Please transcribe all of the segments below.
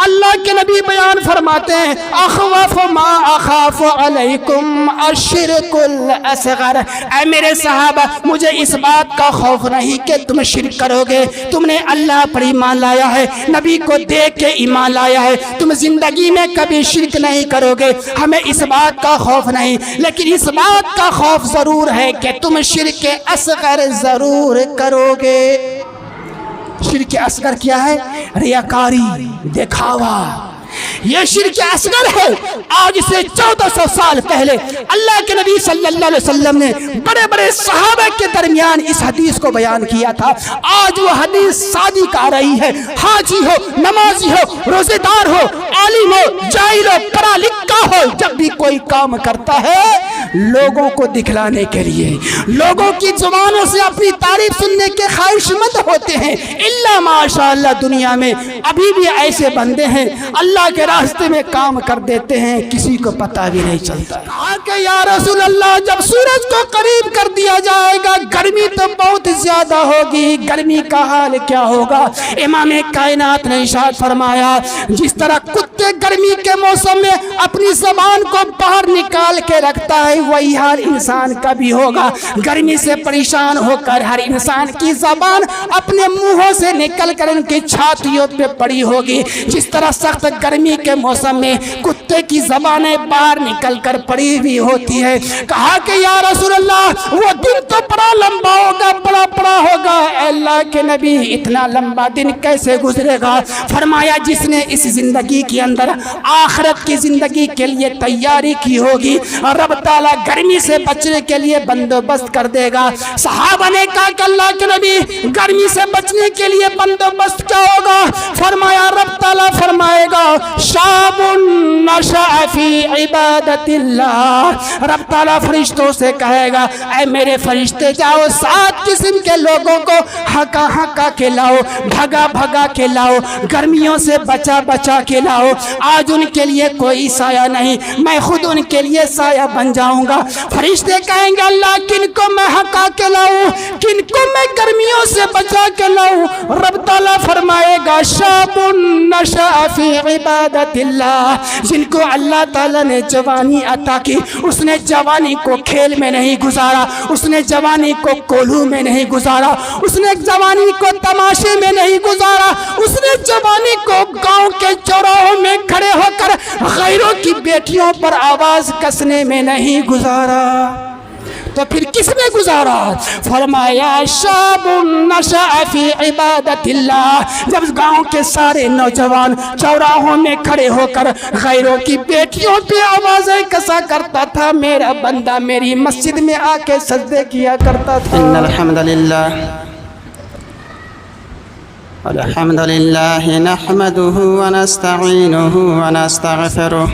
اللہ کے نبی بیان فرماتے ہیں اخوف ما اخاف علیکم الشرک الاصغر، اے میرے صحابہ مجھے اس بات کا خوف نہیں کہ تم شرک کرو گے، تم نے اللہ پر ایمان لایا ہے، نبی کو دیکھ کے ایمان لایا ہے، تم زندگی میں کبھی شرک نہیں کرو گے، ہمیں اس بات کا خوف نہیں، لیکن اس بات کا خوف ضرور ہے کہ تم شرک اصغر ضرور کرو گے۔ شرک اصغر کیا ہے؟ ریاکاری، دکھاوا، یہ شرک اصغر ہے۔ آج سے 1400 سال پہلے اللہ کے نبی صلی اللہ علیہ وسلم نے بڑے بڑے صحابہ کے درمیان اس حدیث کو بیان کیا تھا۔ آج وہ حدیث صادق آ رہی ہے، حاجی ہو، نمازی ہو، روزے دار ہو، عالم ہو، جاہل ہو، پڑھا لکھا ہو، جب بھی کوئی کام کرتا ہے لوگوں کو دکھلانے کے لیے، لوگوں کی زبانوں سے اپنی تعریف سننے کے خواہش مند ہوتے ہیں۔ الا ماشاء اللہ دنیا میں ابھی بھی ایسے بندے ہیں اللہ کے راستے میں کام کر دیتے ہیں، کسی کو پتہ بھی نہیں چلتا۔ کہا کہ یا رسول اللہ جب سورج کو قریب کر دیا جائے گا گرمی تو بہت زیادہ ہوگی، گرمی کا حال کیا ہوگا؟ امام کائنات نے ارشاد فرمایا جس طرح کتے گرمی کے موسم میں اپنی زبان کو باہر نکال کے رکھتا ہے وہی حال انسان کا بھی ہوگا۔ گرمی سے پریشان ہو کر ہر انسان کی زبان اپنے منہوں سے نکل کر ان کی چھاتیوں پہ پڑی ہوگی، جس طرح سخت گرمی کے موسم میں کتے کی زبانیں باہر نکل کر پڑی ہوئی ہوتی ہے۔ کہا کہ یا رسول اللہ وہ دن تو بڑا لمبا ہوگا، بڑا ہوگا۔ اے اللہ کے نبی اتنا لمبا دن کیسے گزرے گا؟ فرمایا جس نے اس زندگی کے اندر آخرت کی زندگی کے لیے تیاری کی ہوگی رب تعالیٰ گرمی سے بچنے کے لیے بندوبست کر دے گا۔ صحابہ نے کہا کہ اللہ کے نبی گرمی سے بچنے کے لیے بندوبست کیا ہوگا؟ فرمایا رب تعالیٰ فرمائے گا شاب نشأ فی عبادت اللہ، رب تعالیٰ فرشتوں سے کہے گا اے میرے فرشتے جاؤ 7 قسم کے لوگوں کو ہکا ہکا کے لاؤ، بھگا بھگا کے لاؤ، گرمیوں سے بچا بچا کے لاؤ۔ آج ان کے لیے کوئی سایہ نہیں، میں خود ان کے لیے سایہ بن جاؤں گا۔ فرشتے کہیں گے اللہ کن کو میں ہکا کے لاؤں، کن کو میں گرمیوں سے بچا کے لاؤں؟ رب تعالیٰ فرمائے گا شاب نشأ فی عبادت اللہ، جن کو اللہ تعالیٰ نے جوانی عطا کی، اس نے جوانی کو کھیل میں نہیں گزارا، اس نے جوانی کو کولہو میں نہیں گزارا، اس نے جوانی کو تماشے میں نہیں گزارا، اس نے جوانی کو گاؤں کے چوراہوں میں کھڑے ہو کر غیروں کی بیٹیوں پر آواز کسنے میں نہیں گزارا، تو پھر کس میں گزارا؟ فرمایا شاب نشأ فی عبادت اللہ، جب گاؤں کے سارے نوجوان چوراہوں میں کھڑے ہو کر غیروں کی بیٹیوں پہ آوازیں کسا کرتا تھا، میرا بندہ میری مسجد میں آ کے سجدے کیا کرتا تھا۔ ان الحمد للہ نحمده ونستعینه ونستغفره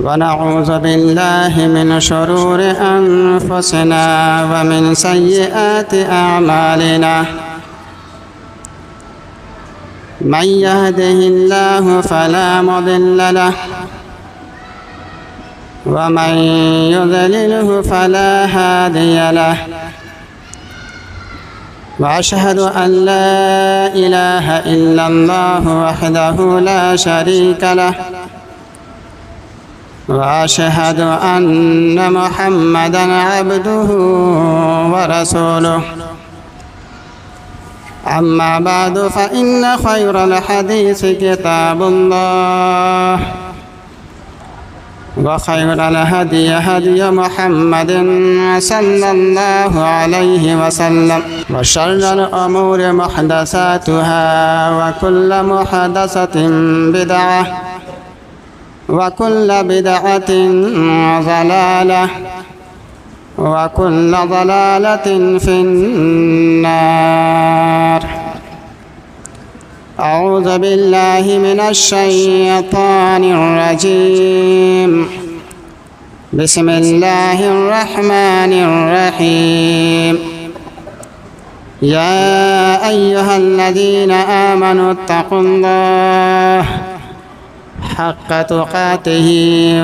ونعوذ بالله من شرور أنفسنا ومن سيئات أعمالنا، من يهده الله فلا مضل له ومن يضلله فلا هادي له، وأشهد أن لا إله إلا الله وحده لا شريك له، وأشهد أن محمدًا عبده ورسوله، أما بعد فإن خير الحديث كتاب الله، وخير الهدي هدي محمد صلى الله عليه وسلم، وشر الأمور محدثاتها وكل محدثة بدعة وكل بدعة ضلالة وكل ضلالة في النار۔ أعوذ بالله من الشيطان الرجيم، بسم الله الرحمن الرحيم، يا أيها الذين آمنوا اتقوا الله حق تقاته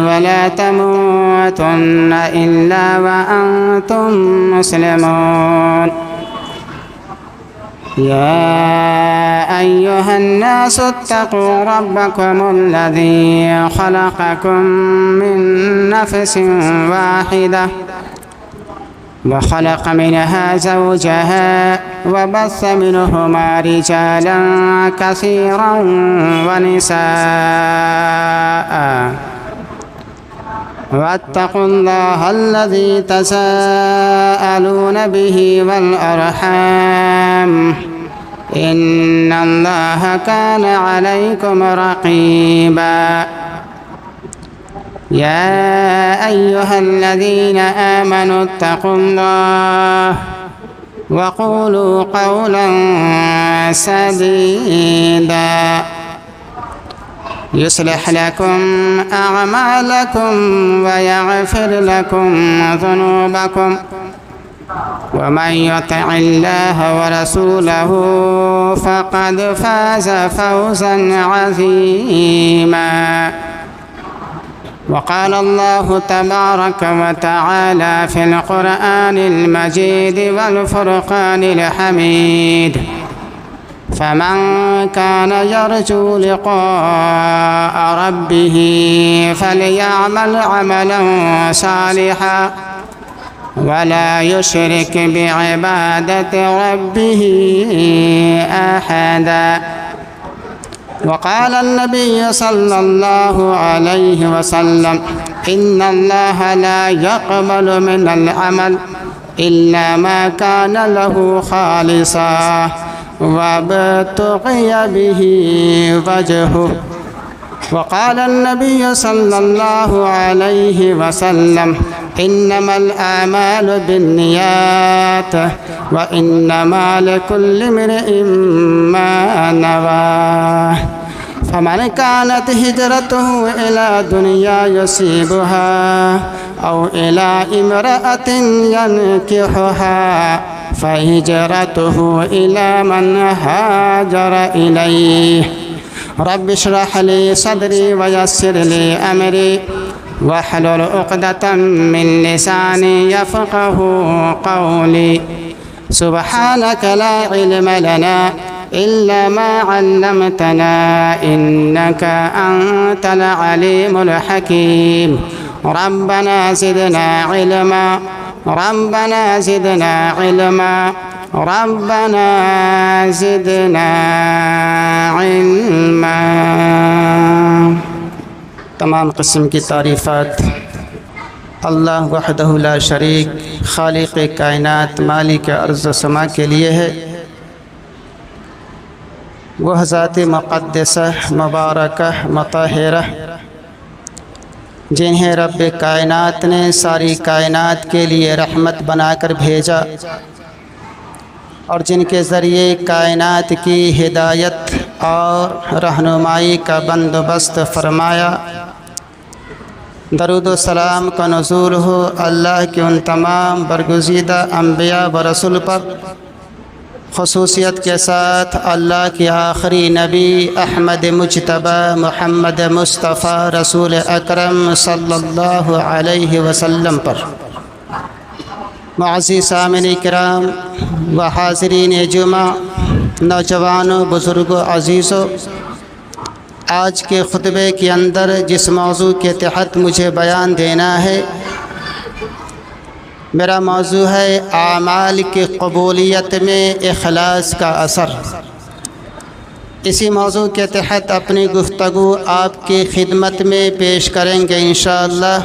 ولا تموتن إلا وأنتم مسلمون۔ يا أيها الناس اتقوا ربكم الذي خلقكم من نفس واحدة وخلق منها زوجها وبث منهما رجالا كثيرا ونساء واتقوا الله الذي تساءلون به والأرحام إن الله كان عليكم رقيبا يا أيها الذين آمنوا اتقوا الله وقولوا قولا سديدا يصلح لكم أعمالكم ويغفر لكم ذنوبكم ومن يطع الله ورسوله فقد فاز فوزا عظيما وقال الله تبارك وتعالى في القرآن المجيد والفرقان الحميد فمن كان يرجو لقاء ربه فليعمل عملا صالحا ولا يشرك بعبادة ربه أحدا وقال النبي صلى الله عليه وسلم إن الله لا يقبل من العمل إلا ما كان له خالصا وابتغي به وجهه وقال النبي صلى الله عليه وسلم إنما الأعمال بالنيات وإنما لكل امرئ ما نوى فمن كانت هجرته إلى دنيا يصيبها أو إلى امرأة ينكحها فهجرته إلى من هاجر إليه رب اشرح لي صدري ويسر لي أمري واحلل عقدة من لساني يفقه قولي سبحانك لا علم لنا إلا ما علمتنا إنك أنت العليم الحكيم ربنا زدنا علما ربنا زدنا علما ربنا زدنا علما تمام قسم کی تعریفات اللہ وحدہ لا شریک خالق کائنات مالک ارض و سما کے لیے ہے۔ وہ ذات مقدسہ مبارکہ مطہرہ جنہیں رب کائنات نے ساری کائنات کے لیے رحمت بنا کر بھیجا اور جن کے ذریعے کائنات کی ہدایت اور رہنمائی کا بندوبست فرمایا۔ درود و سلام کا نزول ہو اللہ کے ان تمام برگزیدہ انبیاء و رسول پر، خصوصیت کے ساتھ اللہ کے آخری نبی احمد مجتبی محمد مصطفیٰ رسول اکرم صلی اللہ علیہ وسلم پر۔ معزز سامعین کرام و حاضرین جمعہ، نوجوانوں، بزرگوں، عزیزوں، آج کے خطبے کے اندر جس موضوع کے تحت مجھے بیان دینا ہے، میرا موضوع ہے اعمال کی قبولیت میں اخلاص کا اثر۔ اسی موضوع کے تحت اپنی گفتگو آپ کی خدمت میں پیش کریں گے انشاءاللہ۔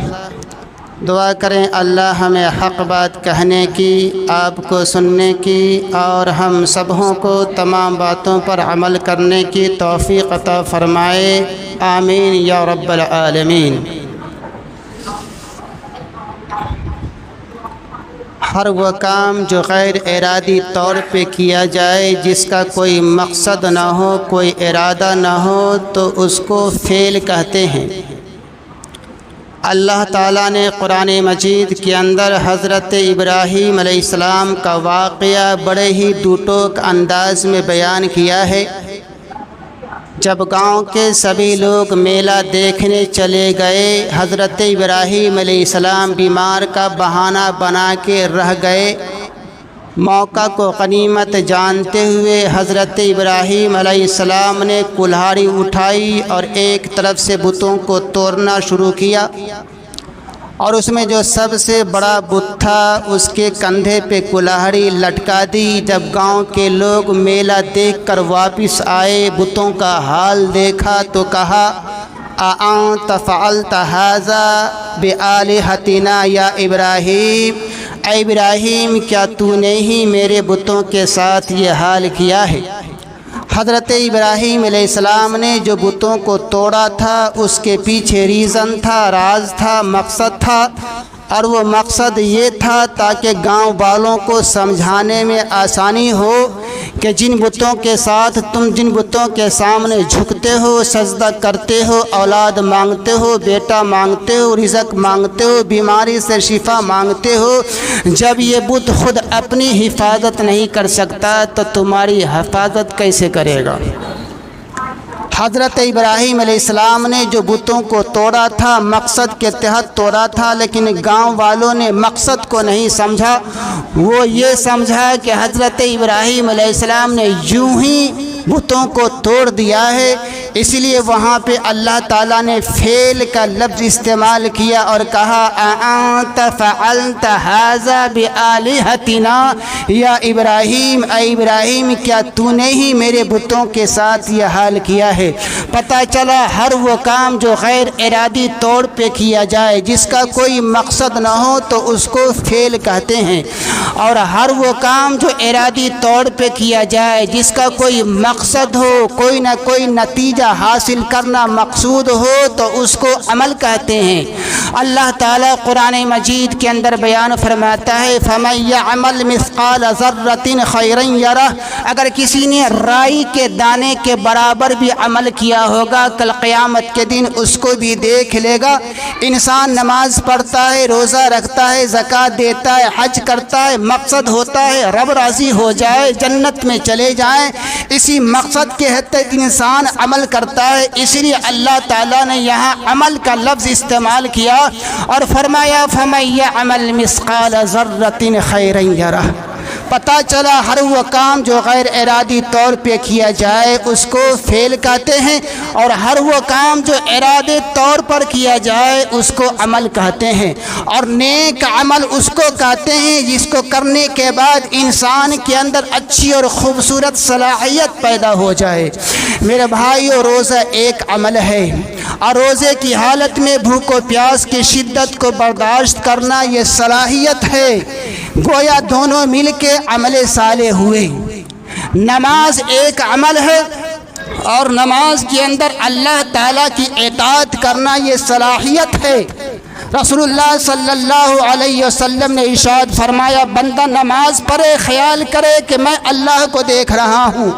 دعا کریں اللہ ہمیں حق بات کہنے کی، آپ کو سننے کی اور ہم سبوں کو تمام باتوں پر عمل کرنے کی توفیق عطا فرمائے، آمین یا رب العالمین۔ ہر وہ کام جو غیر ارادی طور پہ کیا جائے، جس کا کوئی مقصد نہ ہو، کوئی ارادہ نہ ہو، تو اس کو فعل کہتے ہیں۔ اللہ تعالیٰ نے قرآن مجید کے اندر حضرت ابراہیم علیہ السلام کا واقعہ بڑے ہی ٹوک انداز میں بیان کیا ہے۔ جب گاؤں کے سبھی لوگ میلہ دیکھنے چلے گئے، حضرت ابراہیم علیہ السلام بیمار کا بہانہ بنا کے رہ گئے۔ موقع کو غنیمت جانتے ہوئے حضرت ابراہیم علیہ السلام نے کلہاڑی اٹھائی اور ایک طرف سے بتوں کو توڑنا شروع کیا، اور اس میں جو سب سے بڑا بت تھا اس کے کندھے پہ کلہاڑی لٹکا دی۔ جب گاؤں کے لوگ میلہ دیکھ کر واپس آئے، بتوں کا حال دیکھا تو کہا اَأَنْتَ فَعَلْتَ هَذَا بِآلِهَتِنَا یا ابراہیم، اے ابراہیم کیا تو نے ہی میرے بتوں کے ساتھ یہ حال کیا ہے؟ حضرت ابراہیم علیہ السلام نے جو بتوں کو توڑا تھا اس کے پیچھے ریزن تھا، راز تھا، مقصد تھا، اور وہ مقصد یہ تھا تاکہ گاؤں والوں کو سمجھانے میں آسانی ہو کہ جن بتوں کے ساتھ تم جن بتوں کے سامنے جھکتے ہو، سجدہ کرتے ہو، اولاد مانگتے ہو، بیٹا مانگتے ہو، رزق مانگتے ہو، بیماری سے شفا مانگتے ہو، جب یہ بت خود اپنی حفاظت نہیں کر سکتا تو تمہاری حفاظت کیسے کرے گا؟ حضرت ابراہیم علیہ السلام نے جو بتوں کو توڑا تھا مقصد کے تحت توڑا تھا، لیکن گاؤں والوں نے مقصد کو نہیں سمجھا۔ وہ یہ سمجھا کہ حضرت ابراہیم علیہ السلام نے یوں ہی بتوں کو توڑ دیا ہے، اس لیے وہاں پہ اللہ تعالیٰ نے فعل کا لفظ استعمال کیا اور کہا اَأَنْتَ فَعَلْتَ هَذَا بِآلِهَتِنَا یا ابراہیم، اے ابراہیم کیا تو نے ہی میرے بتوں کے ساتھ یہ حال کیا ہے؟ پتہ چلا ہر وہ کام جو غیر ارادی طور پہ کیا جائے، جس کا کوئی مقصد نہ ہو تو اس کو فعل کہتے ہیں، اور ہر وہ کام جو ارادی طور پہ کیا جائے جس کا کوئی مقصد ہو، کوئی نہ کوئی نتیجہ حاصل کرنا مقصود ہو تو اس کو عمل کہتے ہیں۔ اللہ تعالیٰ قرآن مجید کے اندر بیان فرماتا ہے فَمَن يَعْمَلْ مِثْقَالَ ذَرَّةٍ خَيْرًا يَرَهُ، اگر کسی نے رائی کے دانے کے برابر بھی عمل کیا ہوگا کل قیامت کے دن اس کو بھی دیکھ لے گا۔ انسان نماز پڑھتا ہے، روزہ رکھتا ہے، زکوٰۃ دیتا ہے، حج کرتا ہے، مقصد ہوتا ہے رب راضی ہو جائے، جنت میں چلے جائیں، اسی مقصد کے تحت انسان عمل کرتا ہے، اس لیے اللہ تعالیٰ نے یہاں عمل کا لفظ استعمال کیا اور فرمایا فَمَن يَعْمَلْ مِثْقَالَ ذَرَّةٍ خَيْرًا يَرَهُ۔ پتہ چلا ہر وہ کام جو غیر ارادی طور پہ کیا جائے اس کو فعل کہتے ہیں، اور ہر وہ کام جو ارادے طور پر کیا جائے اس کو عمل کہتے ہیں، اور نیک عمل اس کو کہتے ہیں جس کو کرنے کے بعد انسان کے اندر اچھی اور خوبصورت صلاحیت پیدا ہو جائے۔ میرے بھائیو، روزہ ایک عمل ہے، اور روزے کی حالت میں بھوک و پیاس کی شدت کو برداشت کرنا یہ صلاحیت ہے، گویا دونوں مل کے عمل صالح ہوئے۔ نماز ایک عمل ہے، اور نماز کے اندر اللہ تعالیٰ کی اطاعت کرنا یہ صلاحیت ہے۔ رسول اللہ صلی اللہ علیہ وسلم نے ارشاد فرمایا بندہ نماز پڑھے خیال کرے کہ میں اللہ کو دیکھ رہا ہوں،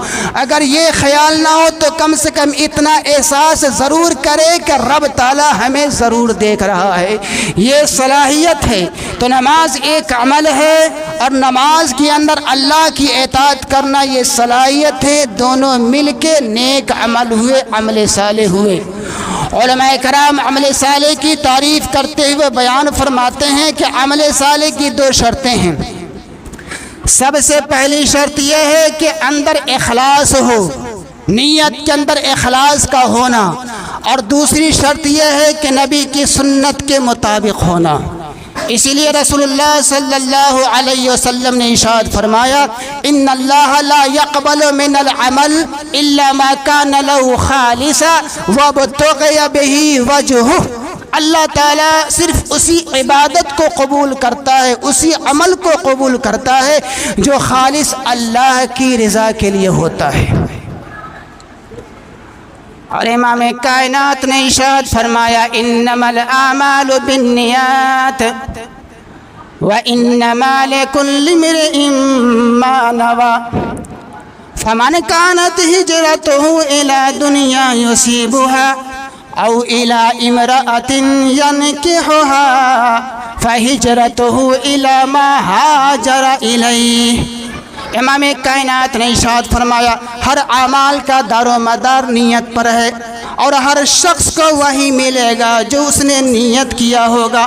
اگر یہ خیال نہ ہو تو کم سے کم اتنا احساس ضرور کرے کہ رب تعالیٰ ہمیں ضرور دیکھ رہا ہے، یہ صلاحیت ہے۔ تو نماز ایک عمل ہے اور نماز کے اندر اللہ کی اطاعت کرنا یہ صلاحیت ہے، دونوں مل کے نیک عمل ہوئے، عمل صالح ہوئے۔ علماء کرام عمل صالح کی تعریف کرتے ہوئے بیان فرماتے ہیں کہ عمل صالح کی دو شرطیں ہیں۔ سب سے پہلی شرط یہ ہے کہ اندر اخلاص ہو، نیت کے اندر اخلاص کا ہونا، اور دوسری شرط یہ ہے کہ نبی کی سنت کے مطابق ہونا۔ اسی لیے رسول اللہ صلی اللہ علیہ وسلم نے ارشاد فرمایا ان اللہ لا يقبل من العمل الا ما كان له خالصا وابتغي به وجهه، اللہ تعالیٰ صرف اسی عبادت کو قبول کرتا ہے، اسی عمل کو قبول کرتا ہے جو خالص اللہ کی رضا کے لیے ہوتا ہے۔ اور امام کائنات نے ارشاد فرمایا انما الاعمال بالنیات وانما لکل امرئ ما نوى فمن كانت هجرته الى دنیا يصيبها او الى امرأة ينكحها فهجرته الى ما هاجر الیہ۔ امام کائنات نے ارشاد فرمایا ہر اعمال کا دار و مدار نیت پر ہے اور ہر شخص کو وہی ملے گا جو اس نے نیت کیا ہوگا۔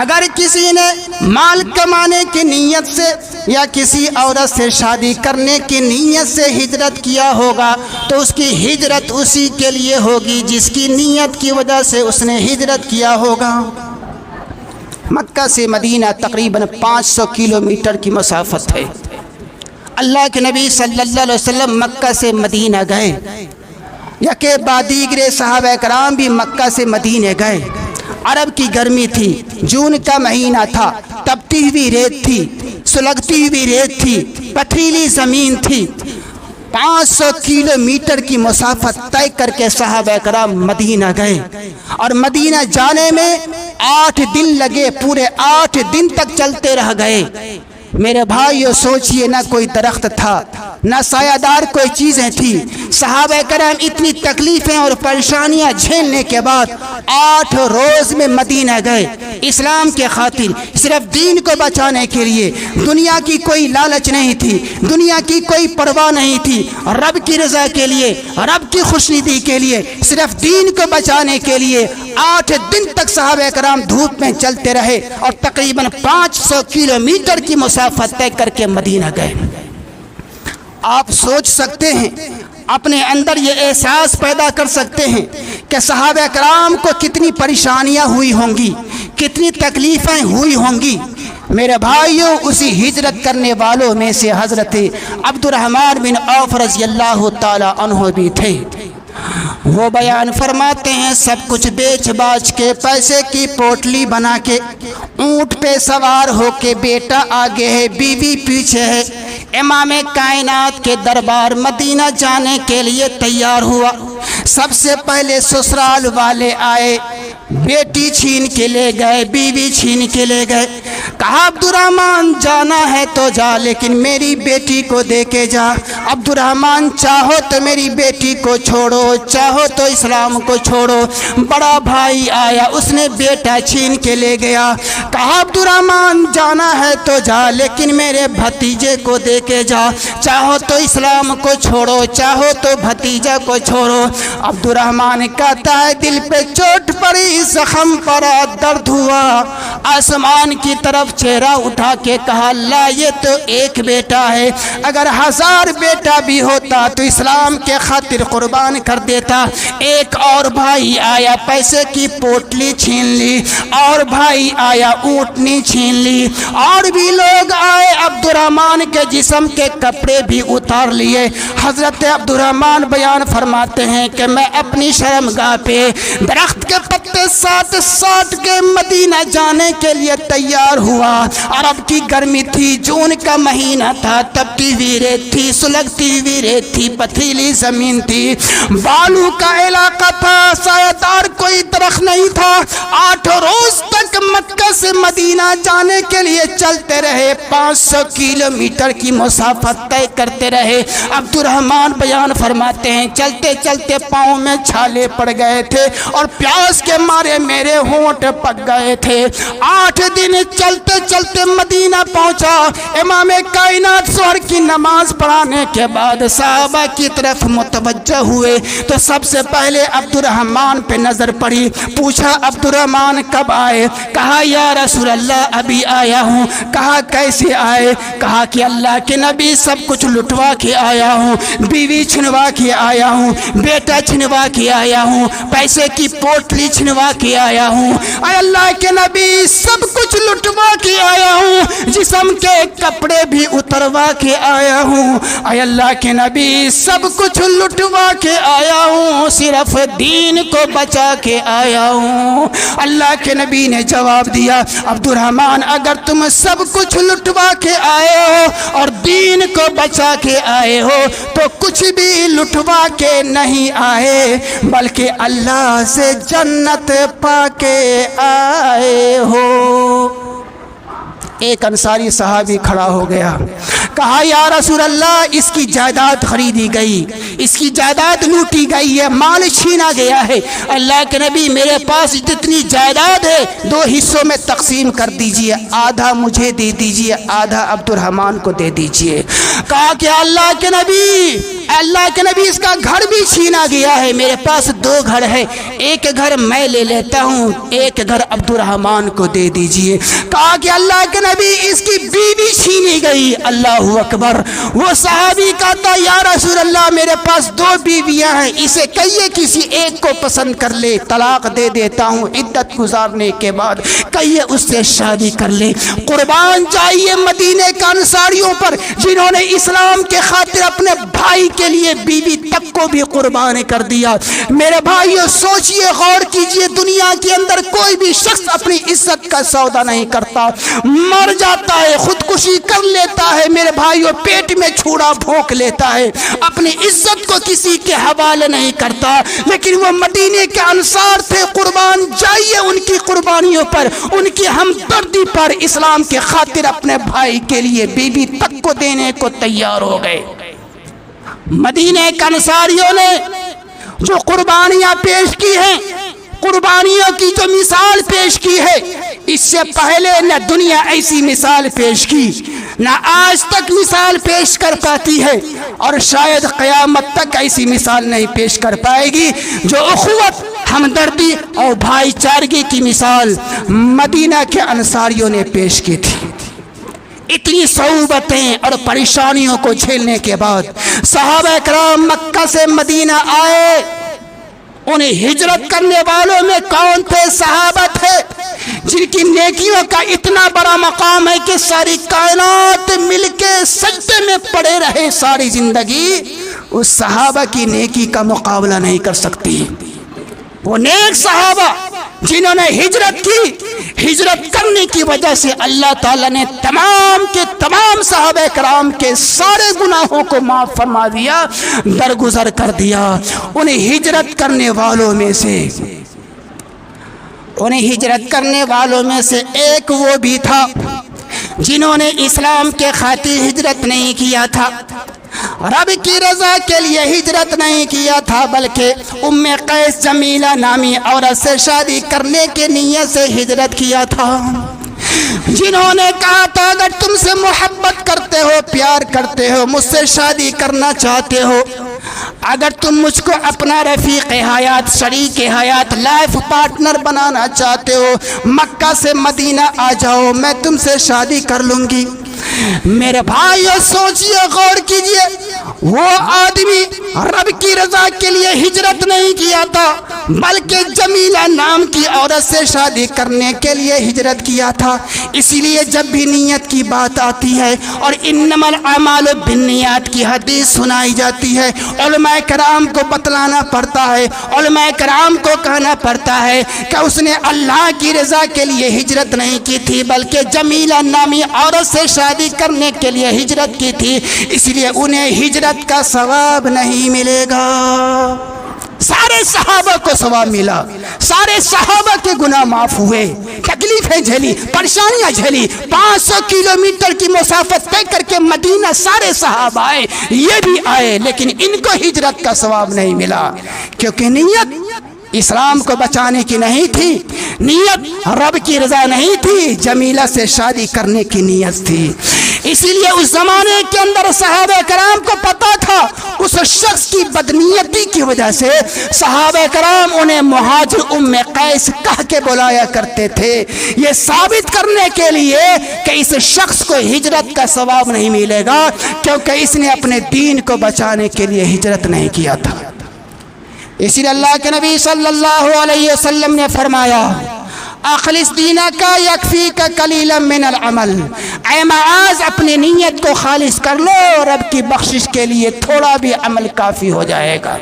اگر کسی نے مال کمانے کی نیت سے یا کسی عورت سے شادی کرنے کی نیت سے ہجرت کیا ہوگا تو اس کی ہجرت اسی کے لیے ہوگی جس کی نیت کی وجہ سے اس نے ہجرت کیا ہوگا۔ مکہ سے مدینہ تقریباً 500 کلومیٹر کی مسافت ہے۔ اللہ کے نبی صلی اللہ علیہ وسلم مکہ سے مدینہ گئے، یکے بعد دیگرے صحابہ کرام بھی مکہ سے مدینہ گئے۔ عرب کی گرمی تھی، جون کا مہینہ تھا، تپتی ہوئی ریت تھی، سلگتی ہوئی ریت تھی، پتھریلی زمین تھی۔ 500 کلومیٹر کی مسافت طے کر کے صحابہ کرام مدینہ گئے، اور مدینہ جانے میں 8 دن لگے، پورے 8 دن تک چلتے رہ گئے۔ میرے بھائیو سوچئے، نہ کوئی درخت تھا، نہ سایہ دار کوئی چیزیں تھی۔ صحابہ کرام اتنی تکلیفیں اور پریشانیاں جھیلنے کے بعد 8 روز میں مدینہ گئے، اسلام کے خاطر، صرف دین کو بچانے کے لیے۔ دنیا کی کوئی لالچ نہیں تھی، دنیا کی کوئی پرواہ نہیں تھی، رب کی رضا کے لیے، رب کی خوشنودی کے لیے، صرف دین کو بچانے کے لیے 8 دن تک صحابہ کرام دھوپ میں چلتے رہے اور تقریباً 500 کلومیٹر کی مسافت طے کر کے مدینہ گئے۔ آپ سوچ سکتے ہیں، اپنے اندر یہ احساس پیدا کر سکتے ہیں کہ صحابہ کرام کو کتنی پریشانیاں ہوئی ہوں گی، کتنی تکلیفیں ہوئی ہوں گی۔ میرے بھائیوں، اسی ہجرت کرنے والوں میں سے حضرت عبد الرحمن بن عوف رضی اللہ تعالی عنہ بھی تھے۔ وہ بیان فرماتے ہیں، سب کچھ بیچ باچ کے، پیسے کی پوٹلی بنا کے، اونٹ پہ سوار ہو کے، بیٹا آگے ہے، بیوی پیچھے ہے، امام کائنات کے دربار مدینہ جانے کے لیے تیار ہوا۔ سب سے پہلے سسرال والے آئے، بیٹی چھین کے لے گئے، بیوی چھین کے لے گئے۔ کہا عبد الرحمن جانا ہے تو جا، لیکن میری بیٹی کو دے کے جا۔ عبد الرحمن چاہو تو میری بیٹی کو چھوڑو، چاہو تو اسلام کو چھوڑو۔ بڑا بھائی آیا، اس نے بیٹا چھین کے لے گیا۔ کہا عبد الرحمن جانا ہے تو جا، لیکن میرے بھتیجے کو دے کے جا، چاہو تو اسلام کو چھوڑو، چاہو تو بھتیجا کو چھوڑو۔ عبد الرحمن کہتا ہے دل پہ چوٹ پڑی، زخم پڑا، درد ہوا، آسمان کی طرف چہرہ اٹھا کے کہا اللہ یہ تو ایک بیٹا ہے، اگر 1000 بیٹا بھی ہوتا تو اسلام کے خاطر قربان کر دیتا۔ ایک اور بھائی آیا، پیسے کی پوٹلی چھین لی، اور بھائی آیا، اونٹنی چھین لی، اور بھی لوگ آئے، عبد الرحمن کے جسم کے کپڑے بھی اتار لیے۔ حضرت عبد الرحمن بیان فرماتے ہیں کہ میں اپنی شرمگاہ پہ درخت کے پتے ساٹ کے مدینہ جانے کے لیے تیار ہوا۔ عرب کی گرمی تھی، جون کا مہینہ تھا، تپتی ہوئی ریت تھی، سلگتی ہوئی ریت تھی، پتھریلی زمین تھی، بالو کا علاقہ تھا، سایہ دار کوئی درخت نہیں تھا۔ 8 روز تک مکہ سے مدینہ جانے کے لیے چلتے رہے، 500 کلومیٹر کی مسافت طے کرتے رہے۔ عبد الرحمن بیان فرماتے ہیں چلتے چلتے پاؤں میں چھالے پڑ گئے تھے اور پیاس کے مارے میرے ہونٹ پک گئے تھے۔ 8 دن چلتے چلتے مدینہ پہنچا۔ امام کائنات ظہر کی نماز پڑھانے کے بعد صحابہ کی طرف متوجہ ہوئے تو سب سے پہلے عبد الرحمن پہ نظر پڑی۔ پوچھا عبد الرحمن کب آئے؟ کہا یا رسول اللہ ابھی آیا ہوں۔ کہا کیسے آئے؟ کہا کہ اللہ کے نبی سب کچھ لٹوا کے آیا ہوں، بیوی چھنوا کے آیا ہوں، بیٹا چھنوا کے آیا ہوں، پیسے کی پوٹلی چھنوا کے آیا ہوں، اے اللہ کے نبی سب کچھ لٹوا کے آیا ہوں، جسم کے کپڑے بھی اتروا کے آیا ہوں، اے اللہ کے نبی سب کچھ لٹوا کے آیا ہوں، صرف دین کو بچا کے آیا ہوں۔ اللہ کے نبی نے جواب دیا عبد الرحمن اگر تم سب کچھ لٹوا کے آئے ہو اور دین کو بچا کے آئے ہو تو کچھ بھی لٹوا کے نہیں آئے بلکہ اللہ سے جنت پا کے آئے ہو۔ ایک انصاری صحابی کھڑا ہو گیا، کہا یا رسول اللہ اس کی جائیداد خریدی گئی، اس کی جائیداد لوٹی گئی ہے، مال چھینا گیا ہے۔ اللہ کے نبی میرے پاس جتنی جائیداد ہے 2 حصوں میں تقسیم کر دیجئے، آدھا مجھے دے دیجئے، آدھا عبد الرحمن کو دے دیجئے۔ کہا کہ اللہ کے نبی اس کا گھر بھی چھینا گیا ہے، میرے پاس 2 گھر ہے، ایک گھر میں لے لیتا ہوں، ایک گھر عبد الرحمن کو دے دیجئے۔ کہا کہ اللہ کے نبی اس کی بیوی چھینی گئی۔ اللہ اکبر۔ وہ صحابی کہتا یا رسول اللہ میرے پاس 2 بیویاں ہیں، اسے کہیے کسی ایک کو پسند کر لے، طلاق دے دیتا ہوں عدت گزارنے کے بعد، کہیے اس سے شادی کر لے۔ قربان جائیے مدینے کے انصاریوں پر جنہوں نے اسلام کے خاطر اپنے بھائی کے لیے بیوی تک کو بھی قربان کر دیا۔ میرے بھائیو سوچئے، غور کیجئے، دنیا کے اندر کوئی بھی شخص اپنی عزت کا سودا نہیں کرتا، مر جاتا ہے، خودکشی کر لیتا ہے، میرے بھائیو پیٹ میں چھوڑا بھونک لیتا ہے، اپنی عزت کو کسی کے حوالے نہیں کرتا، لیکن وہ مدینے کے انصار تھے، قربان جائیے ان کی قربانیوں پر، ان کی ہمدردی پر، اسلام کے خاطر اپنے بھائی کے لیے بیوی تک کو دینے کو تیار ہو گئے۔ مدینے کے انصاریوں نے جو قربانیاں پیش کی ہیں، قربانیوں کی جو مثال پیش کی ہے، اس سے پہلے نہ دنیا ایسی مثال پیش کی، نہ آج تک مثال پیش کر پاتی ہے، اور شاید قیامت تک ایسی مثال نہیں پیش کر پائے گی جو اخوت، ہمدردی اور بھائی چارگی کی مثال مدینہ کے انصاریوں نے پیش کی تھی۔ اتنی صعوبتیں اور پریشانیوں کو جھیلنے کے بعد صحابہ کرام مکہ سے مدینہ آئے۔ انہیں ہجرت کرنے والوں میں کون تھے؟ صحابہ تھے، جن کی نیکیوں کا اتنا بڑا مقام ہے کہ ساری کائنات مل کے سجدے میں پڑے رہے ساری زندگی، اس صحابہ کی نیکی کا مقابلہ نہیں کر سکتی۔ وہ نیک صحابہ جنہوں نے ہجرت کی، ہجرت کرنے کی وجہ سے اللہ تعالیٰ نے تمام کے تمام صحابہ کرام کے سارے گناہوں کو معاف فرما دیا، درگزر کر دیا۔ انہیں ہجرت کرنے والوں میں سے ایک وہ بھی تھا جنہوں نے اسلام کے خاطر ہجرت نہیں کیا تھا، رب کی رضا کے لیے ہجرت نہیں کیا تھا، بلکہ ام قیس جمیلہ نامی عورت سے شادی کرنے کی نیت سے ہجرت کیا تھا، جنہوں نے کہا تھا اگر تم سے محبت کرتے ہو، پیار کرتے ہو، مجھ سے شادی کرنا چاہتے ہو، اگر تم مجھ کو اپنا رفیق حیات، شریک حیات، لائف پارٹنر بنانا چاہتے ہو، مکہ سے مدینہ آ جاؤ، میں تم سے شادی کر لوں گی۔ میرے بھائیو سوچئے، غور کیجئے، وہ آدمی رب کی رضا کے لیے ہجرت نہیں کیا تھا، بلکہ جمیلہ نام کی عورت سے شادی کرنے کے لیے ہجرت کیا تھا۔ اسی لیے جب بھی نیت کی بات آتی ہے اور انما الاعمال بالنیات کی حدیث سنائی جاتی ہے، علماء کرام کو بتلانا پڑتا ہے، علماء کرام کو کہنا پڑتا ہے کہ اس نے اللہ کی رضا کے لیے ہجرت نہیں کی تھی، بلکہ جمیلہ نامی عورت سے شادی کرنے کے لیے ہجرت کی تھی، اس لیے انہیں ہجرت کا ثواب نہیں ملے گا۔ سارے صحابہ کو ثواب ملا، سارے صحابہ کے گناہ معاف ہوئے، تکلیفیں جھیلی، پریشانیاں جھیلی، 500 کلومیٹر کی مسافت طے کر کے مدینہ سارے صحابہ آئے، یہ بھی آئے، لیکن ان کو ہجرت کا ثواب نہیں ملا، کیونکہ نیت اسلام کو بچانے کی نہیں تھی، نیت رب کی رضا نہیں تھی، جمیلہ سے شادی کرنے کی نیت تھی۔ اسی لیے اس زمانے کے اندر صحابہ کرام کو پتا تھا اس شخص کی بدنیتی کی وجہ سے صحابہ کرام انہیں مہاجر ام قیس کہہ کے بلایا کرتے تھے، یہ ثابت کرنے کے لیے کہ اس شخص کو ہجرت کا ثواب نہیں ملے گا، کیونکہ اس نے اپنے دین کو بچانے کے لیے ہجرت نہیں کیا تھا۔ اسی لیے اللہ کے نبی صلی اللہ علیہ وسلم نے فرمایا اخلص دینک یکفیک قلیلا من العمل، اے معاذ اپنی نیت کو خالص کر لو، رب کی بخشش کے لیے تھوڑا بھی عمل کافی ہو جائے گا۔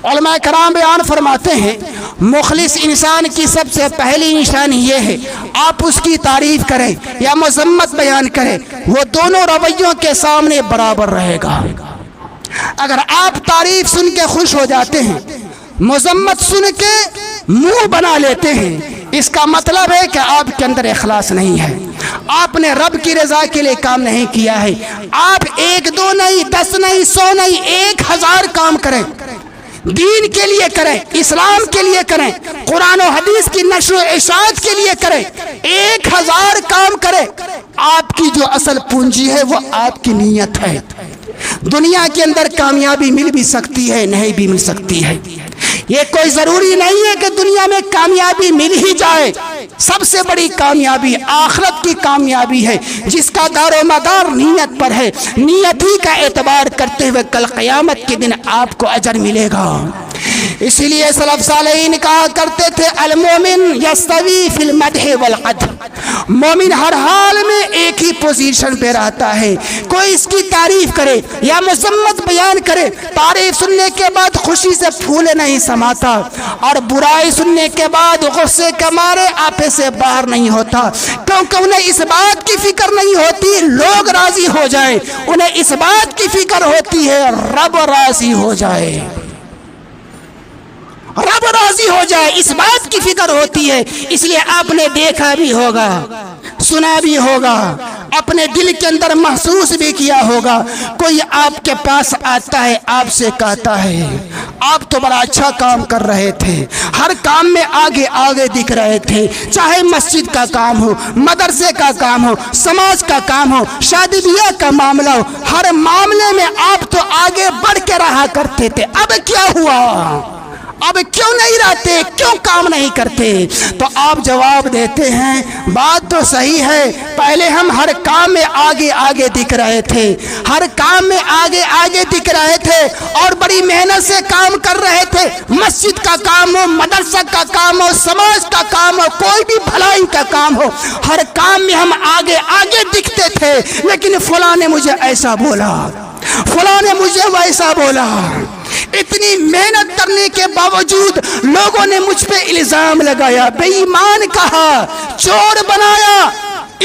علماء کرام بیان فرماتے ہیں مخلص انسان کی سب سے پہلی نشانی یہ ہے آپ اس کی تعریف کریں یا مذمت بیان کریں، وہ دونوں رویوں کے سامنے برابر رہے گا۔ اگر آپ تعریف سن کے خوش ہو جاتے ہیں، مذمت سن کے منہ بنا لیتے ہیں، اس کا مطلب ہے کہ آپ کے اندر اخلاص نہیں ہے، آپ نے رب کی رضا کے لیے کام نہیں کیا ہے۔ آپ 1 2 نہیں 10 نہیں 100 نہیں 1000 کام کریں، دین کے لیے کریں، اسلام کے لیے کریں، قرآن و حدیث کی نشر و اشاعت کے لیے کریں، 1000 کام کریں، آپ کی جو اصل پونجی ہے وہ آپ کی نیت ہے۔ دنیا کے اندر کامیابی مل بھی سکتی ہے، نہیں بھی مل سکتی ہے، یہ کوئی ضروری نہیں ہے کہ دنیا میں کامیابی مل ہی جائے۔ سب سے بڑی کامیابی آخرت کی کامیابی ہے، جس کا دار و مدار نیت پر ہے۔ نیت ہی کا اعتبار کرتے ہوئے کل قیامت کے دن آپ کو اجر ملے گا۔ اسی لیے سلف صالحین کہا کرتے تھے المومن یستوی فی المدح والقدح، مومن ہر حال میں ایک ہی پوزیشن پہ رہتا ہے، کوئی اس کی تعریف کرے یا مذمت بیان کرے، تعریف سننے کے بعد خوشی سے پھول نہیں سماتا، اور برائی سننے کے بعد غصے کے مارے آپے سے باہر نہیں ہوتا، کیونکہ انہیں اس بات کی فکر نہیں ہوتی لوگ راضی ہو جائیں، انہیں اس بات کی فکر ہوتی ہے رب راضی ہو جائے، رب راضی ہو جائے، اس بات کی فکر ہوتی ہے۔ اس لیے آپ نے دیکھا بھی ہوگا، سنا بھی ہوگا، اپنے دل کے اندر محسوس بھی کیا ہوگا، کوئی آپ کے پاس آتا ہے، آپ سے کہتا ہے آپ تو بڑا اچھا کام کر رہے تھے، ہر کام میں آگے آگے دکھ رہے تھے، چاہے مسجد کا کام ہو، مدرسے کا کام ہو، سماج کا کام ہو، شادی بیاہ کا معاملہ ہو، ہر معاملے میں آپ تو آگے بڑھ کے رہا کرتے تھے، اب کیا ہوا؟ اب کیوں نہیں رہتے، کیوں کام نہیں کرتے؟ تو آپ جواب دیتے ہیں بات تو صحیح ہے، پہلے ہم ہر کام میں آگے آگے دکھ رہے تھے، ہر کام میں آگے آگے دکھ رہے تھے اور بڑی محنت سے کام کر رہے تھے، مسجد کا کام ہو، مدرسہ کا کام ہو، سماج کا کام ہو، کوئی بھی بھلائی کا کام ہو، ہر کام میں ہم آگے آگے دکھتے تھے، لیکن فلاں نے مجھے ایسا بولا، فلاں نے مجھے ویسا بولا، اتنی محنت کرنے کے باوجود لوگوں نے مجھ پہ الزام لگایا، بے ایمان کہا، چور بنایا،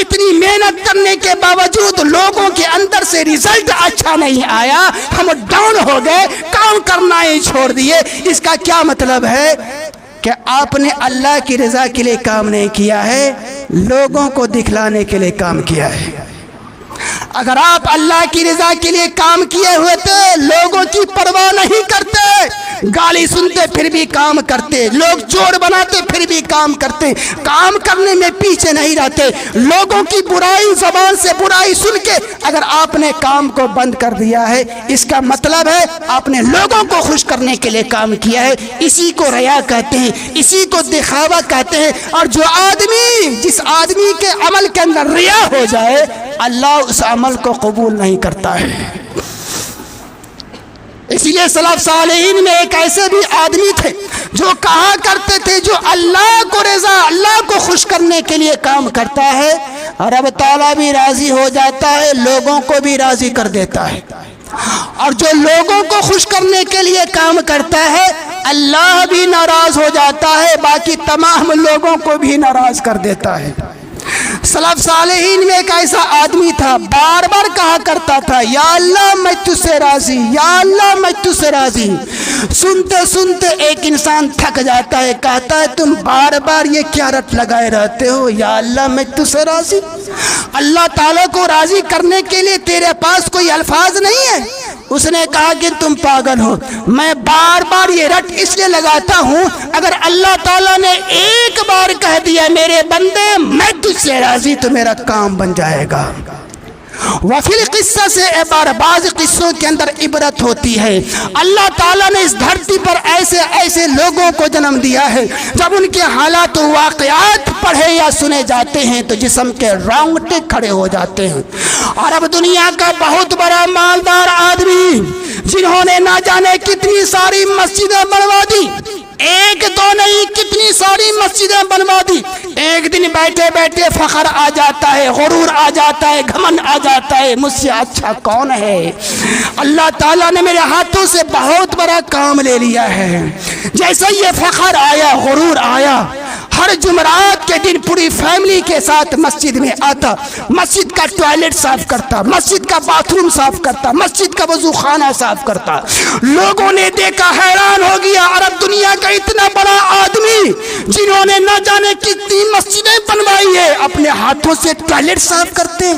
اتنی محنت کرنے کے باوجود لوگوں کے اندر سے رزلٹ اچھا نہیں آیا، ہم ڈاؤن ہو گئے، کام کرنا ہی چھوڑ دیے۔ اس کا کیا مطلب ہے؟ کہ آپ نے اللہ کی رضا کے لیے کام نہیں کیا ہے، لوگوں کو دکھلانے کے لیے کام کیا ہے۔ اگر آپ اللہ کی رضا کے لیے کام کیے ہوئے تھے، لوگوں کی پرواہ نہیں کرتے، گالی سنتے پھر بھی کام کرتے، لوگ چور بناتے پھر بھی کام کرتے، کام کرنے میں پیچھے نہیں رہتے، لوگوں کی برائی زبان سے برائی سن کے اگر آپ نے کام کو بند کر دیا ہے، اس کا مطلب ہے آپ نے لوگوں کو خوش کرنے کے لیے کام کیا ہے۔ اسی کو ریا کہتے ہیں، اسی کو دکھاوا کہتے ہیں، اور جو آدمی، جس آدمی کے عمل کے اندر ریا ہو جائے، اللہ اس عمل کو قبول نہیں کرتا ہے۔ اسی لیے سلف صالحین میں ایک ایسے بھی آدمی تھے جو کہا کرتے تھے جو اللہ کو رضا، اللہ کو خوش کرنے کے لیے کام کرتا ہے، رب تعالیٰ بھی راضی ہو جاتا ہے، لوگوں کو بھی راضی کر دیتا ہے، اور جو لوگوں کو خوش کرنے کے لیے کام کرتا ہے، اللہ بھی ناراض ہو جاتا ہے، باقی تمام لوگوں کو بھی ناراض کر دیتا ہے۔ سلف صالحین میں ایک ایسا آدمی تھا، بار بار کہا کرتا تھا یا اللہ میں تجھ سے راضی، یا اللہ میں تجھ سے راضی۔ سنتے سنتے ایک انسان تھک جاتا ہے، کہتا ہے تم بار بار یہ کیا رٹ لگائے رہتے ہو، یا اللہ میں تجھ سے راضی؟ اللہ تعالیٰ کو راضی کرنے کے لیے تیرے پاس کوئی الفاظ نہیں ہے؟ اس نے کہا کہ تم پاگل ہو، میں بار بار یہ رٹ اس لیے لگاتا ہوں، اگر اللہ تعالیٰ نے ایک بار کہہ دیا میرے بندے میں تجھ سے راضی تو میرا کام بن جائے گا۔ وفی القصہ سے بعض قصوں کے اندر عبرت ہوتی ہے۔ اللہ تعالیٰ نے اس دھرتی پر ایسے ایسے لوگوں کو جنم دیا ہے، جب ان کے حالات و واقعات پڑھے یا سنے جاتے ہیں تو جسم کے رونگٹے کھڑے ہو جاتے ہیں۔ اور اب دنیا کا بہت بڑا مالدار آدمی جنہوں نے نہ جانے کتنی ساری مسجدیں بنوا دی، ایک دو نہیں کتنی ساری مسجدیں بنوا دی، ایک دن بیٹھے بیٹھے فخر آ جاتا ہے، غرور آ جاتا ہے، گھمن آ جاتا ہے، مجھ سے اچھا کون ہے؟ اللہ تعالیٰ نے میرے ہاتھوں سے بہت بڑا کام لے لیا ہے۔ جیسے یہ فخر آیا، غرور آیا، ہر جمعرات کے دن پوری فیملی کے ساتھ مسجد میں آتا، مسجد کا ٹوائلٹ صاف کرتا، مسجد کا باتھ روم صاف کرتا، مسجد کا وضو خانہ صاف کرتا۔ لوگوں نے دیکھا، حیران ہو گیا، عرب دنیا کا اتنا بڑا آدمی جنہوں نے نہ جانے کتنی مسجدیں بنوائی ہے، اپنے ہاتھوں سے ٹوائلٹ صاف کرتے۔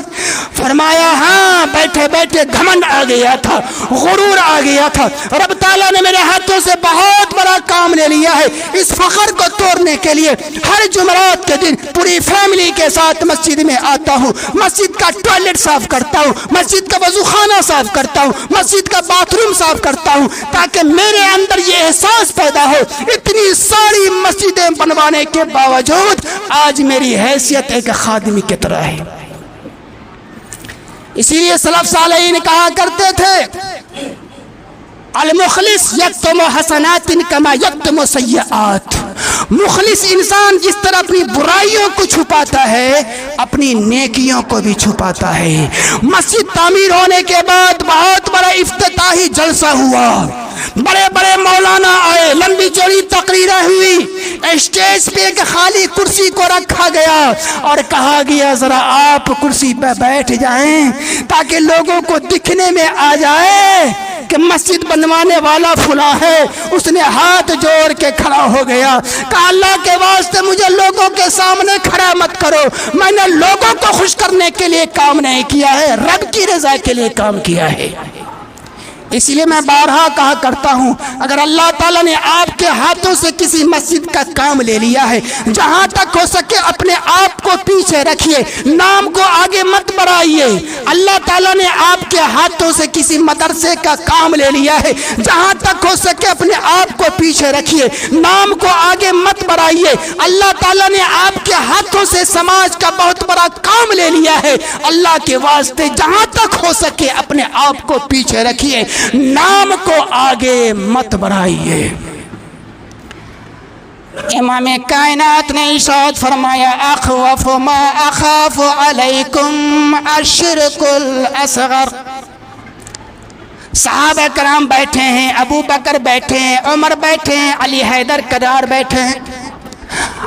فرمایا ہاں، بیٹھے بیٹھے گھمنڈ آ گیا تھا، غرور آ گیا تھا، رب تعالیٰ نے میرے ہاتھوں سے بہت بڑا کام لے لیا ہے۔ اس فخر کو توڑنے کے لیے ہر جمعرات کے دن پوری فیملی کے ساتھ مسجد میں آتا ہوں، مسجد کا ٹوائلٹ صاف کرتا ہوں، مسجد کا وضو خانہ صاف کرتا ہوں، مسجد کا باتھ روم صاف کرتا ہوں، تاکہ میرے اندر یہ احساس پیدا ہو اتنی ساری مسجدیں بنوانے کے باوجود آج میری حیثیت ایک خادمی کی طرح ہے۔ اسی لیے سلف صالحین کہا کرتے تھے، المخلص یکتم حسنات کما یکتم سیئات۔ مخلص انسان جس طرح اپنی برائیوں کو چھپاتا ہے، اپنی نیکیوں کو بھی چھپاتا ہے۔ مسجد تعمیر ہونے کے بعد بہت بڑا افتتاحی جلسہ ہوا، بڑے بڑے مولانا آئے، لمبی چوڑی تقریریں ہوئی، اسٹیج پہ ایک خالی کرسی کو رکھا گیا اور کہا گیا ذرا آپ کرسی پہ بیٹھ جائیں تاکہ لوگوں کو دکھنے میں آ جائے کہ مسجد بنوانے والا فلاں ہے۔ اس نے ہاتھ جوڑ کے کھڑا ہو گیا، کہا اللہ کے واسطے مجھے لوگوں کے سامنے کھڑا مت کرو، میں نے لوگوں کو خوش کرنے کے لیے کام نہیں کیا ہے، رب کی رضا کے لیے کام کیا ہے۔ اس لیے میں بارہا کہا کرتا ہوں، اگر اللہ تعالیٰ نے آپ کے ہاتھوں سے کسی مسجد کا کام لے لیا ہے، جہاں تک ہو سکے اپنے آپ کو پیچھے رکھیے، نام کو آگے مت بڑھائیے۔ اللہ تعالیٰ نے آپ کے ہاتھوں سے کسی مدرسے کا کام لے لیا ہے، جہاں تک ہو سکے اپنے آپ کو پیچھے رکھیے، نام کو آگے مت بڑھائیے۔ اللہ تعالیٰ نے آپ کے ہاتھوں سے سماج کا بہت بڑا کام لے لیا ہے، اللہ کے واسطے جہاں تک ہو سکے اپنے آپ کو پیچھے رکھیے، نام کو آگے مت بڑھائیے۔ امام کائنات نے ارشاد فرمایا، اخوف ما اخاف علیکم الشرک الاصغر۔ صحابہ کرام بیٹھے ہیں، ابو بکر بیٹھے ہیں، عمر بیٹھے ہیں، علی حیدر کرار بیٹھے ہیں۔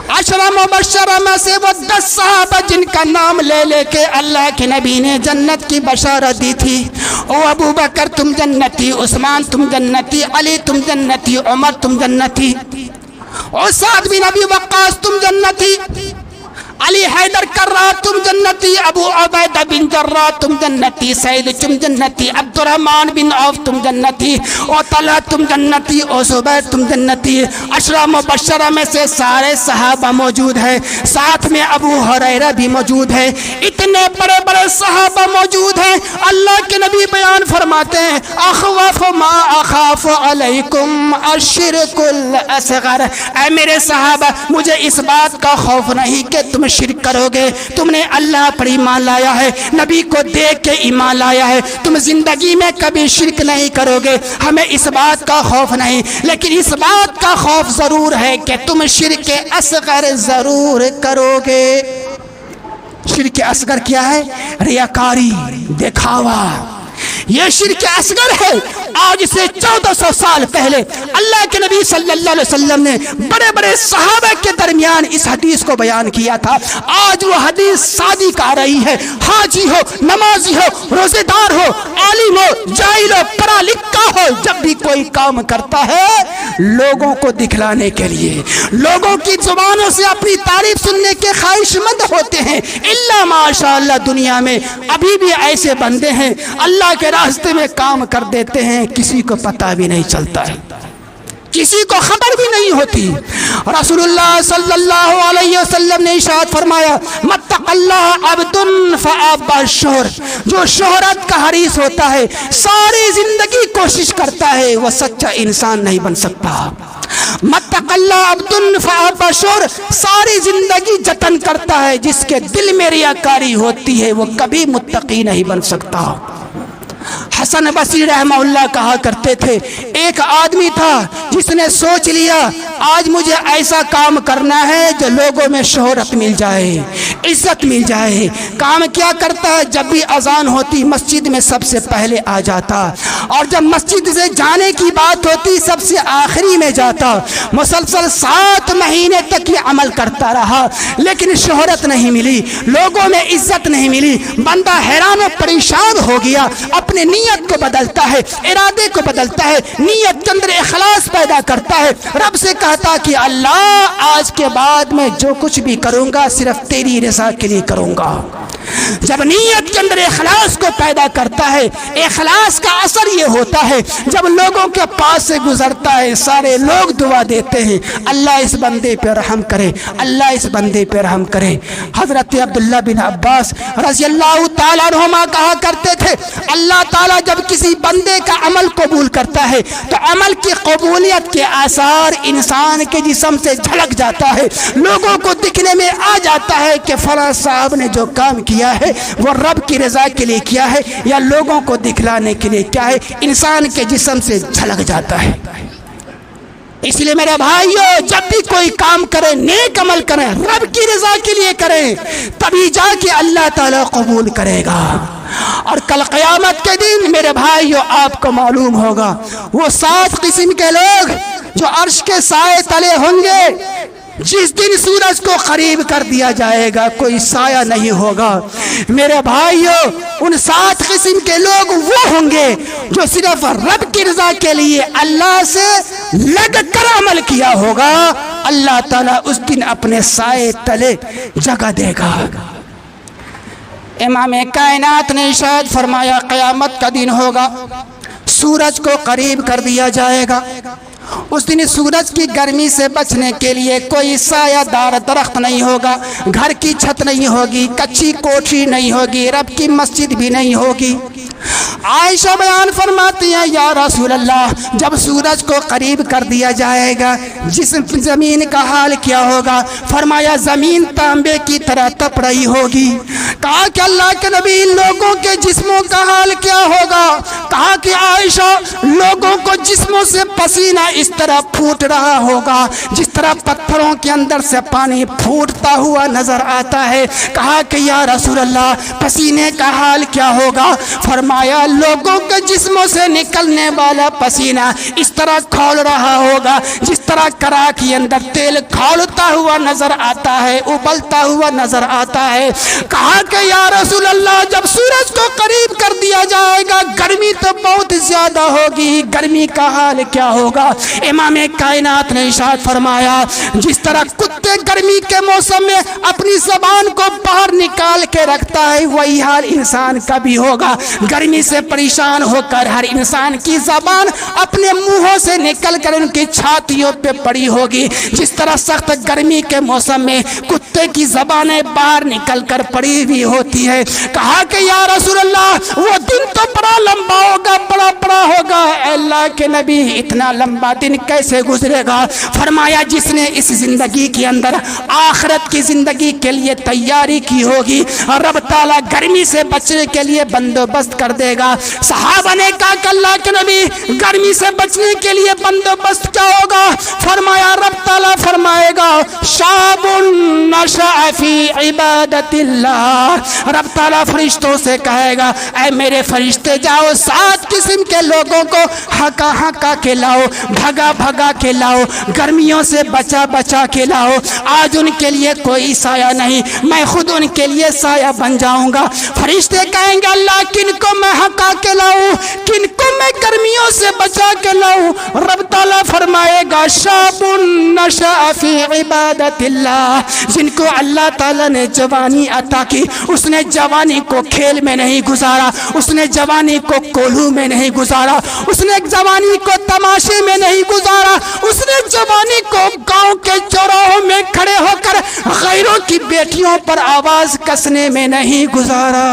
10 مبشرہ میں سے وہ 10 صحابہ جن کا نام لے لے کے اللہ کے نبی نے جنت کی بشارت دی تھی، او ابو بکر تم جنتی، عثمان تم جنتی، علی تم جنتی، عمر تم جنتی، او سعد بن ابی وقاص تم جنتی، علی حیدر کرار تم جنتی، ابو عبیدہ بن جراح تم جنتی، سعید تم جنتی، عبد الرحمن بن عوف تم جنتی، او طلحہ تم جنتی، او زبیر تم جنتی۔ 10 مبشرہ میں سے سارے صحابہ موجود ہیں، ساتھ میں ابو ہریرہ بھی موجود ہے، اتنے بڑے بڑے صحابہ موجود ہیں۔ اللہ کے نبی بیان فرماتے ہیں، اخوف ما اخاف علیکم الشرک الاصغر۔ اے میرے صحابہ، مجھے اس بات کا خوف نہیں کہ تم شرک کرو گے، تم نے اللہ پر ایمان لایا ہے، نبی کو دیکھ کے ایمان لایا ہے، تم زندگی میں کبھی شرک نہیں کرو گے، ہمیں اس بات کا خوف نہیں، لیکن اس بات کا خوف ضرور ہے کہ تم شرک اصغر ضرور کرو گے۔ شرک اصغر کیا ہے؟ ریاکاری، دکھاوا، یہ شرک اصغر ہے۔ آج سے 1400 سال پہلے اللہ کے نبی صلی اللہ علیہ وسلم نے بڑے بڑے صحابہ کے درمیان اس حدیث کو بیان کیا تھا۔ آج وہ حدیث صادق آ رہی ہے، حاجی ہو، نمازی ہو، روزے دار ہو، عالم ہو، جاہل ہو، پڑھا لکھا ہو، جب بھی کوئی کام کرتا ہے لوگوں کو دکھلانے کے لیے، لوگوں کی زبانوں سے اپنی تعریف سننے کے خواہش مند ہوتے ہیں۔ الا ماشاء اللہ دنیا میں ابھی بھی ایسے بندے ہیں اللہ کے راستے میں کام کر دیتے ہیں، کسی کو پتہ بھی نہیں چلتا ہے، کسی کو خبر بھی نہیں ہوتی۔ رسول اللہ صلی اللہ علیہ وسلم نے ارشاد فرمایا، متق اللہ عبد فأبى الشہر۔ جو شہرت کا حریص ہوتا ہے، ساری زندگی کوشش کرتا ہے، وہ سچا انسان نہیں بن سکتا۔ متق اللہ عبد فأبى الشہر، ساری زندگی جتن کرتا ہے، جس کے دل میں ریاکاری ہوتی ہے وہ کبھی متقی نہیں بن سکتا۔ حسن بصری رحمہ کہا کرتے تھے ایک آدمی تھا جس نے سوچ لیا آج مجھے ایسا کام کرنا ہے جو لوگوں میں شہرت مل جائے، عزت مل جائے۔ کام کیا کرتا ہے؟ جب بھی اذان ہوتی مسجد میں سب سے پہلے آ جاتا، اور جب مسجد سے جانے کی بات ہوتی سب سے آخری میں جاتا۔ مسلسل 7 مہینے تک یہ عمل کرتا رہا، لیکن شہرت نہیں ملی، لوگوں میں عزت نہیں ملی۔ بندہ حیران و پریشان ہو گیا، اپنے نیت کو بدلتا ہے، ارادے کو بدلتا ہے، نیت کے اندر اخلاص پیدا کرتا ہے، رب سے کہتا کہ اللہ آج کے بعد میں جو کچھ بھی کروں گا صرف تیری رضا کے لیے کروں گا۔ جب نیت کے اندر اخلاص کو پیدا کرتا ہے، اخلاص کا اثر یہ ہوتا ہے جب لوگوں کے پاس سے گزرتا ہے سارے لوگ دعا دیتے ہیں اللہ اس بندے پہ رحم کرے، اللہ اس بندے پہ رحم کرے۔ حضرت عبداللہ بن عباس رضی اللہ تعالیٰ عنہما کہا کرتے تھے اللہ تعالیٰ جب کسی بندے کا عمل قبول کرتا ہے تو عمل کی قبولیت کے آثار انسان کے جسم سے جھلک جاتا ہے، لوگوں کو دکھنے میں آ جاتا ہے کہ فلاں صاحب نے جو کام کیا ہے وہ رب کی رضا کے لیے کیا ہے یا لوگوں کو دکھلانے کے لیے کیا ہے، انسان کے جسم سے جھلک جاتا ہے۔ اس لیے میرے بھائیو جب بھی کوئی کام کریں نیک عمل کریں، رب کی رضا کے لیے کریں، تبھی جا کے اللہ تعالیٰ قبول کرے گا۔ اور کل قیامت کے دن میرے بھائیو آپ کو معلوم ہوگا وہ 7 قسم کے لوگ جو عرش کے سائے تلے ہوں گے، جس دن سورج کو قریب کر دیا جائے گا کوئی سایہ نہیں ہوگا۔ میرے بھائیو ان 7 قسم کے لوگ وہ ہوں گے جو صرف رب کی رضا کے لیے اللہ سے لگ کر عمل کیا ہوگا، اللہ تعالیٰ اس دن اپنے سائے تلے جگہ دے گا۔ امام کائنات نے ارشاد فرمایا قیامت کا دن ہوگا، سورج کو قریب کر دیا جائے گا، اس دن سورج کی گرمی سے بچنے کے لیے کوئی سایہ دار درخت نہیں ہوگا، گھر کی چھت نہیں ہوگی، کچی کوٹھی نہیں ہوگی، رب کی مسجد بھی نہیں ہوگی۔ عائشہ بیان فرماتی ہیں یا رسول اللہ جب سورج کو قریب کر دیا جائے گا جسم زمین کا حال کیا ہوگا؟ فرمایا زمین تانبے کی طرح تپ رہی ہوگی۔ کہا کہ اللہ کے نبی لوگوں کے جسموں کا حال کیا ہوگا؟ کہا کہ عائشہ لوگوں کو جسموں سے پسینہ اس طرح پھوٹ رہا ہوگا جس طرح پتھروں کے اندر سے پانی پھوٹتا ہوا نظر آتا ہے۔ کہا کہ یا رسول اللہ پسینے کا حال کیا ہوگا؟ فرمایا لوگوں کے جسموں سے نکلنے والا پسینہ اس طرح کھول رہا ہوگا جس طرح کڑاہ کے اندر تیل کھولتا ہوا نظر آتا ہے، ابلتا ہوا نظر آتا ہے۔ کہا کہ یا رسول اللہ جب سورج کو قریب کر دیا جائے گا گرمی تو بہت زیادہ ہوگی، گرمی کا حال کیا ہوگا؟ امام کائنات نے ارشاد فرمایا جس طرح کتے گرمی کے موسم میں اپنی زبان کو باہر نکال کے رکھتا ہے وہی حال انسان کا بھی ہوگا۔ گرمی سے پریشان ہو کر ہر انسان کی زبان اپنے منہوں سے نکل کر ان کی چھاتیوں پہ پڑی ہوگی، جس طرح سخت گرمی کے موسم میں کتے کی زبانیں باہر نکل کر پڑی ہوئی ہوتی ہے۔ کہا کہ یا رسول اللہ وہ دن تو بڑا لمبا ہوگا، بڑا ہوگا۔ اے اللہ کے نبی اتنا لمبا دن کیسے گزرے گا؟ فرمایا جس نے اس زندگی کے اندر آخرت کی زندگی کے لیے تیاری کی ہوگی رب تعالیٰ گرمی سے بچنے کے لیے بندوبست کر دے گا۔ صحابہ نے کہا کہ اللہ کے نبی گرمی سے بچنے کے لیے بندوبست کیا ہوگا؟ فرمایا رب تعالیٰ فرمائے گا شاب نشأ فی عبادت اللہ۔ رب تعالیٰ فرشتوں سے کہے گا اے میرے فرشتے جاؤ 7 قسم کے لوگوں کو ہکا کے لاؤ، بھگا کے لاؤ، گرمیوں سے بچا کے لاؤ۔ آج ان کے لیے کوئی سایہ نہیں، میں خود ان کے لیے سایہ بن جاؤں گا۔ فرشتے کہیں گے اللہ کن کو میں ہکا کے لاؤں، کن کو میں گرمیوں سے بچا کے لاؤں؟ رب تعالیٰ فرمائے گا شاب نشأ فی عبادت اللہ، جن کو اللہ تعالیٰ نے جوانی عطا کی، اس نے جوانی کو کھیل میں نہیں گزارا، اس نے جوانی کو کولو میں نہیں گزارا، اس نے جوانی کو تماشے میں نہیں گزارا، اس نے جوانی کو گاؤں کے چوراہوں میں کھڑے ہو کر غیروں کی بیٹیوں پر آواز کسنے میں نہیں گزارا،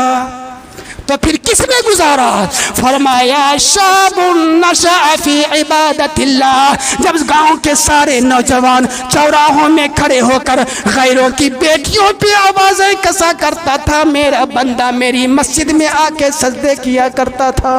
تو پھر کس میں گزارا؟ فرمایا شاب نشأ فی عبادت اللہ، جب گاؤں کے سارے نوجوان چوراہوں میں کھڑے ہو کر غیروں کی بیٹیوں پہ آوازیں کسا کرتا تھا، میرا بندہ میری مسجد میں آ کے سجدے کیا کرتا تھا۔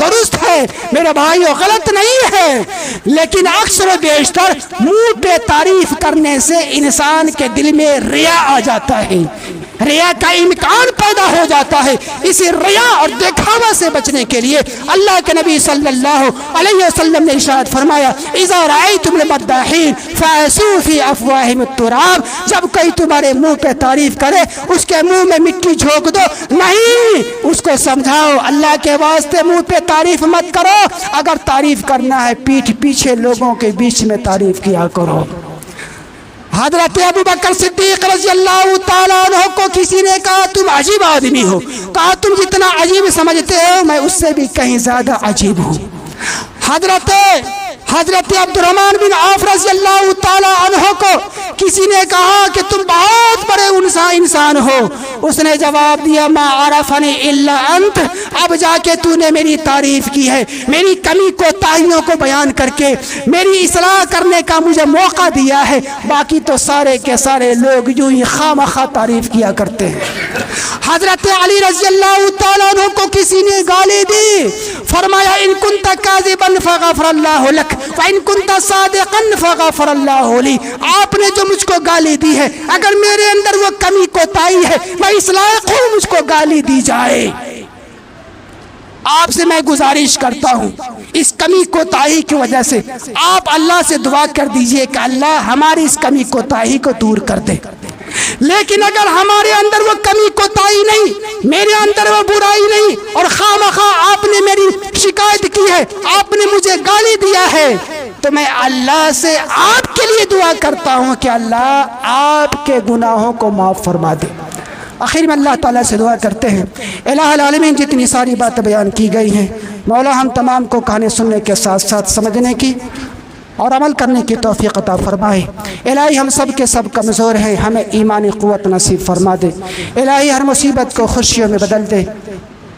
درست ہے میرے بھائیو، غلط نہیں ہے، لیکن اکثر و بیشتر منہ پہ تعریف کرنے سے انسان کے دل میں ریا آ جاتا ہے، ریا کا امکان پیدا ہو جاتا ہے۔ اسی ریا اور دکھاوا سے بچنے کے لیے اللہ کے نبی صلی اللہ علیہ وسلم نے ارشاد فرمایا اذا رأیتم المداحین فأسوا فی افواہہم التراب، جب کوئی تمہارے منہ پہ تعریف کرے اس کے منہ میں مٹی جھونک دو، نہیں، اس کو سمجھاؤ اللہ کے واسطے منہ پہ تعریف مت کرو، اگر تعریف کرنا ہے پیٹھ پیچھے لوگوں کے بیچ میں تعریف کیا کرو۔ حضرت ابو بکر صدیق رضی اللہ تعالیٰ عنہ کو کسی نے کہا تم عجیب آدمی ہو، کہا تم جتنا عجیب سمجھتے ہو میں اس سے بھی کہیں زیادہ عجیب ہوں۔ حضرت عبد الرحمن بن عوف رضی اللہ تعالیٰ عنہ کو کسی نے کہا کہ تم بہت بڑے انسان ہو، اس نے جواب دیا ما عرفنی الا انت، اب جا کے تو نے میری تعریف کی ہے، میری کمی کوتاہیوں کو بیان کر کے میری اصلاح کرنے کا مجھے موقع دیا ہے، باقی تو سارے کے سارے لوگ یوں ہی خواہ تعریف کیا کرتے ہیں۔ حضرت علی رضی اللہ تعالیٰ عنہ کو کسی نے گالی دی، فرمایا ان کنت کاذبا فغفر اللہ لک وان کنت صادقا فغفر اللہ لی، آپ نے جو مجھ کو گالی دی ہے اگر میرے اندر وہ کمی کوتاہی ہے میں اس لائق ہوں مجھ کو گالی دی جائے۔ آپ سے میں گزارش کرتا ہوں اس کمی کوتاہی کی وجہ سے آپ اللہ سے دعا کر دیجئے کہ اللہ ہماری اس کمی کوتاہی کو دور کر دے، لیکن اگر ہمارے اندر وہ کمی کوتاہی نہیں، میرے اندر وہ برائی نہیں، اور خواہ آپ نے میری شکایت کی ہے، آپ نے مجھے گالی دیا ہے، تو میں اللہ سے آپ کے لیے دعا کرتا ہوں کہ اللہ آپ کے گناہوں کو معاف فرما دے۔ آخر میں اللہ تعالیٰ سے دعا کرتے ہیں الہ العالمین جتنی ساری باتیں بیان کی گئی ہیں مولا ہم تمام کو کہانی سننے کے ساتھ ساتھ سمجھنے کی اور عمل کرنے کی توفیق عطا فرمائے۔ الہی ہم سب کے سب کمزور ہیں، ہمیں ایمانی قوت نصیب فرما دے۔ الہی ہر مصیبت کو خوشیوں میں بدل دے،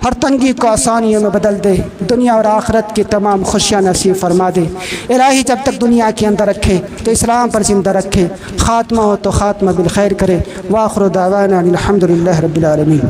ہر تنگی کو آسانیوں میں بدل دے، دنیا اور آخرت کی تمام خوشیاں نصیب فرما دے۔ الہی جب تک دنیا کے اندر رکھے تو اسلام پر زندہ رکھے، خاتمہ ہو تو خاتمہ بالخیر کرے۔ وآخر دعوانا الحمدللہ رب العالمین۔